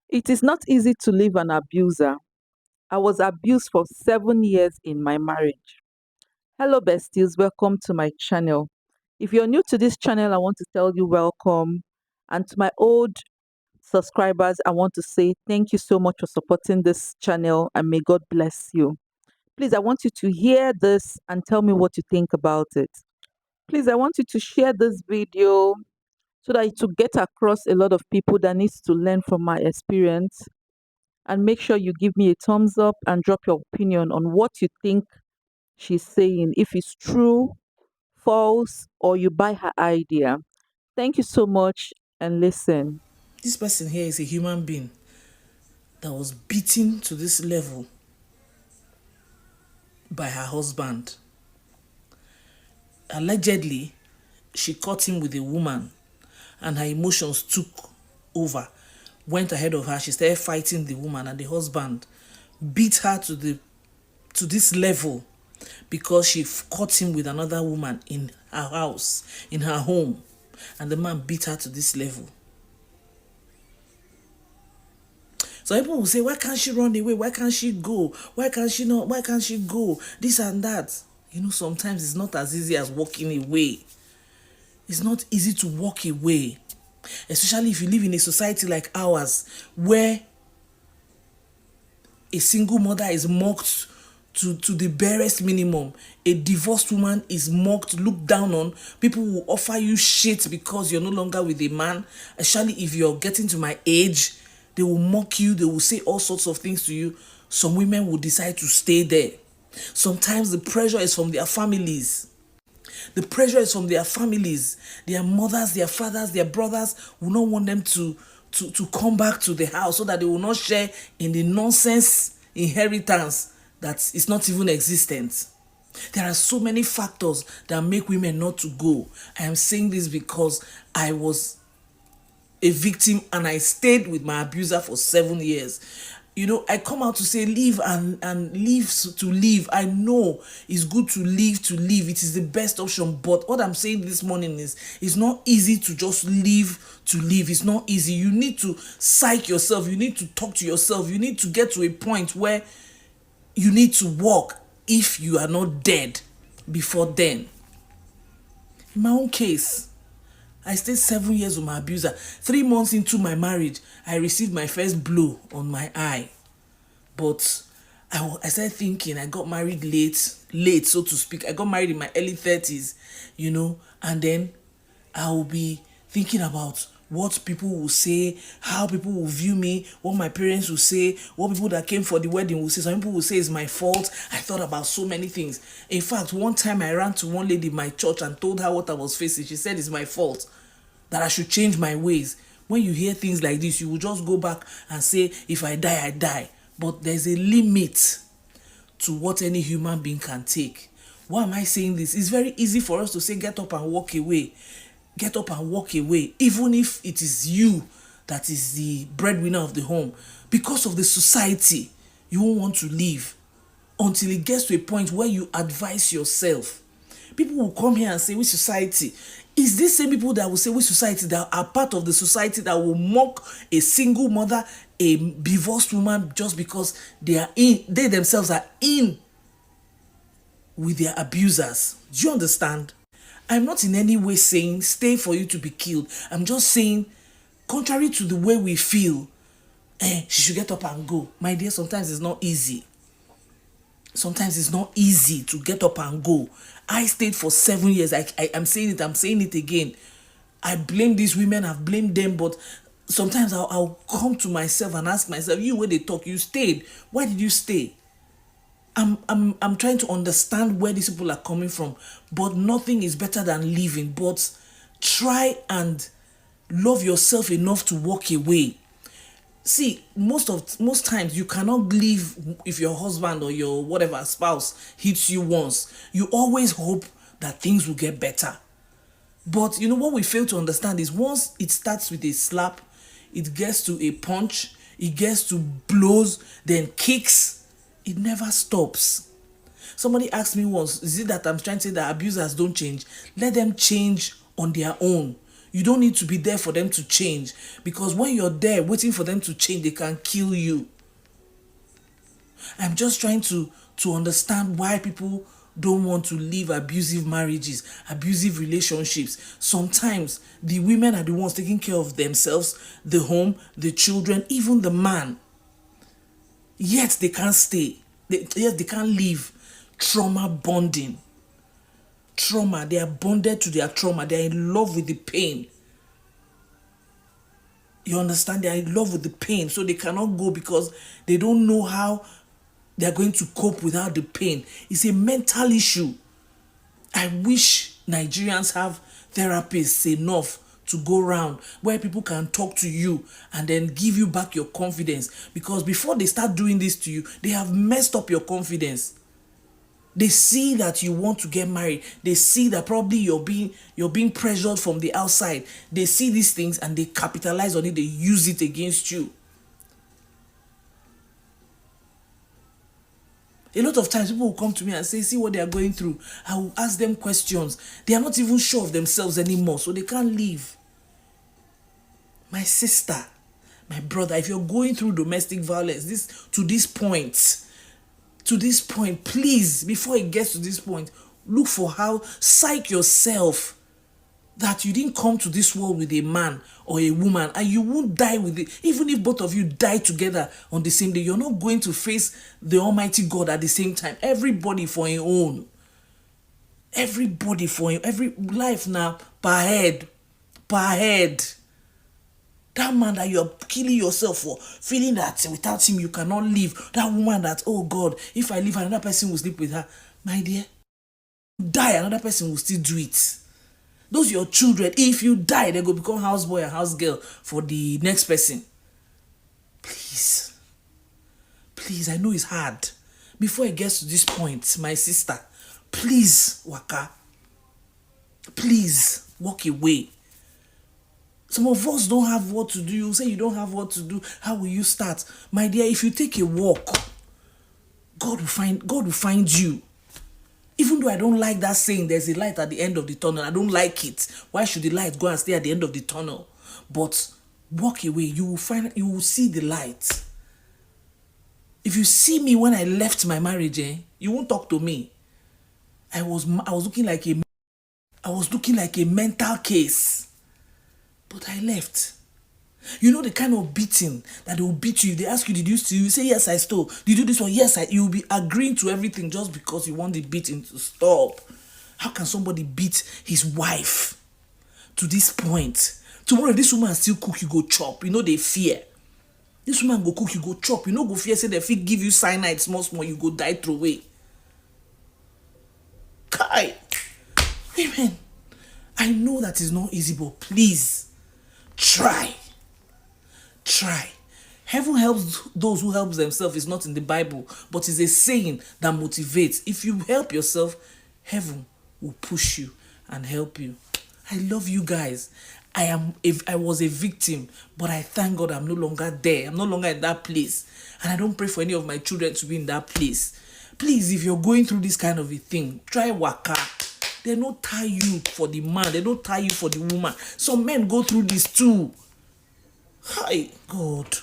It is not easy to leave an abuser. I was abused for 7 years in my marriage. Hello, besties. Welcome to my channel. If you're new to this channel, I want to tell you welcome. And to my old subscribers, I want to say thank you so much for supporting this channel and may God bless you. Please, I want you to hear this and tell me what you think about it. Please, I want you to share this video so that it will get across a lot of people that needs to learn from my experience, and make sure you give me a thumbs up and drop your opinion on what you think she's saying, if it's true, false, or you buy her idea. Thank you so much and listen. This person here is a human being that was beaten to this level by her husband. Allegedly, she caught him with a woman and her emotions took over, went ahead of her. She started fighting the woman, and the husband beat her to this level because she caught him with another woman in her house, in her home, and the man beat her to this level. So people will say, why can't she run away? Why can't she go? Why can't she not? Why can't she go? This and that. You know, sometimes it's not as easy as walking away. It's not easy to walk away, especially if you live in a society like ours where a single mother is mocked to the barest minimum. A divorced woman is mocked, looked down on. People will offer you shit because you're no longer with a man. Especially if you're getting to my age, they will mock you. They will say all sorts of things to you. Some women will decide to stay there. Sometimes the pressure is from their families. The pressure is from their families. Their mothers, their fathers, their brothers will not want them to come back to the house so that they will not share in the nonsense inheritance that is not even existent. There are so many factors that make women not to go. I am saying this because I was a victim and I stayed with my abuser for 7 years. You know, I come out to say leave and leave to leave. I know it's good to leave to leave. It is the best option. But what I'm saying this morning is it's not easy to just leave to leave. It's not easy. You need to psych yourself. You need to talk to yourself. You need to get to a point where you need to walk if you are not dead before then. In my own case, I stayed 7 years with my abuser. 3 months into my marriage, I received my first blow on my eye. But I started thinking, I got married late, so to speak. I got married in my early 30s, you know, and then I will be thinking about what people will say, how people will view me, what my parents will say, what people that came for the wedding will say. Some people will say it's my fault. I thought about so many things. In fact, one time I ran to one lady in my church and told her what I was facing. She said it's my fault, that I should change my ways. When you hear things like this, you will just go back and say, if I die, I die. But there's a limit to what any human being can take. Why am I saying this? It's very easy for us to say, get up and walk away. Get up and walk away, even if it is you that is the breadwinner of the home. Because of the society, you won't want to leave until it gets to a point where you advise yourself. People will come here and say, which society? Is this same people that will say, which society, that are part of the society that will mock a single mother, a divorced woman, just because they themselves are in with their abusers? Do you understand? I'm not in any way saying stay for you to be killed. I'm just saying, contrary to the way we feel, she should get up and go. My dear, sometimes it's not easy. Sometimes it's not easy to get up and go. I stayed for 7 years. I'm saying it again. I blame these women, I've blamed them, but sometimes I'll come to myself and ask myself, you, when they talk, you stayed. Why did you stay? I'm trying to understand where these people are coming from, but nothing is better than leaving. But try and love yourself enough to walk away. See, most times you cannot leave if your husband or your whatever spouse hits you once. You always hope that things will get better. But you know what we fail to understand is once it starts with a slap, it gets to a punch, it gets to blows, then kicks, it never stops. Somebody asked me once, is it that I'm trying to say that abusers don't change? Let them change on their own. You don't need to be there for them to change, because when you're there waiting for them to change, they can kill you. I'm just trying to understand why people don't want to leave abusive marriages, abusive relationships. Sometimes the women are the ones taking care of themselves, the home, the children, even the man. Yet they can't stay. Yet they can't leave. Trauma bonding. Trauma. They are bonded to their trauma. They are in love with the pain. You understand? They are in love with the pain. So they cannot go because they don't know how they are going to cope without the pain. It's a mental issue. I wish Nigerians have therapists enough to go around where people can talk to you and then give you back your confidence, because before they start doing this to you, they have messed up your confidence. They see that you want to get married. They see that probably you're being pressured from the outside. They see these things and they capitalize on it. They use it against you. A lot of times people will come to me and say, see what they are going through. I will ask them questions. They are not even sure of themselves anymore, so they can't leave. My sister, my brother, if you're going through domestic violence, to this point, please, before it gets to this point, look for how, psych yourself that you didn't come to this world with a man or a woman, and you won't die with it. Even if both of you die together on the same day, you're not going to face the Almighty God at the same time. Everybody for your own. Everybody for your every life now, per head. That man that you're killing yourself for, feeling that without him you cannot live. That woman that, oh God, if I leave, another person will sleep with her. My dear, die, another person will still do it. Those your children, if you die, they go become houseboy and house girl for the next person. Please, I know it's hard. Before it gets to this point, my sister, please, waka. Please, walk away. Some of us don't have what to do. You say you don't have what to do. How will you start? My dear, if you take a walk, God will find you. Even though I don't like that saying, there's a light at the end of the tunnel. I don't like it. Why should the light go and stay at the end of the tunnel? But walk away. You will see the light. If you see me when I left my marriage, you won't talk to me. I was looking like a mental case. But I left. You know the kind of beating that they will beat you. They ask you, did you steal? You say, yes, I stole. Did you do this one? Yes, you will be agreeing to everything just because you want the beating to stop. How can somebody beat his wife to this point? Tomorrow, if this woman still cook, you go chop. You know they fear. This woman go cook, you go chop. You know go fear, say they fit give you cyanide, small, you go die through away. Kai. Amen. I know that is not easy, but please, try. Heaven helps those who help themselves is not in the Bible, but is a saying that motivates. If you help yourself, heaven will push you and help you. I love you guys. I was a victim, but I thank God I'm no longer there. I'm no longer in that place. And I don't pray for any of my children to be in that place. Please, if you're going through this kind of a thing, try waka. They don't tie you for the man. They don't tie you for the woman. Some men go through this too. Hi, God.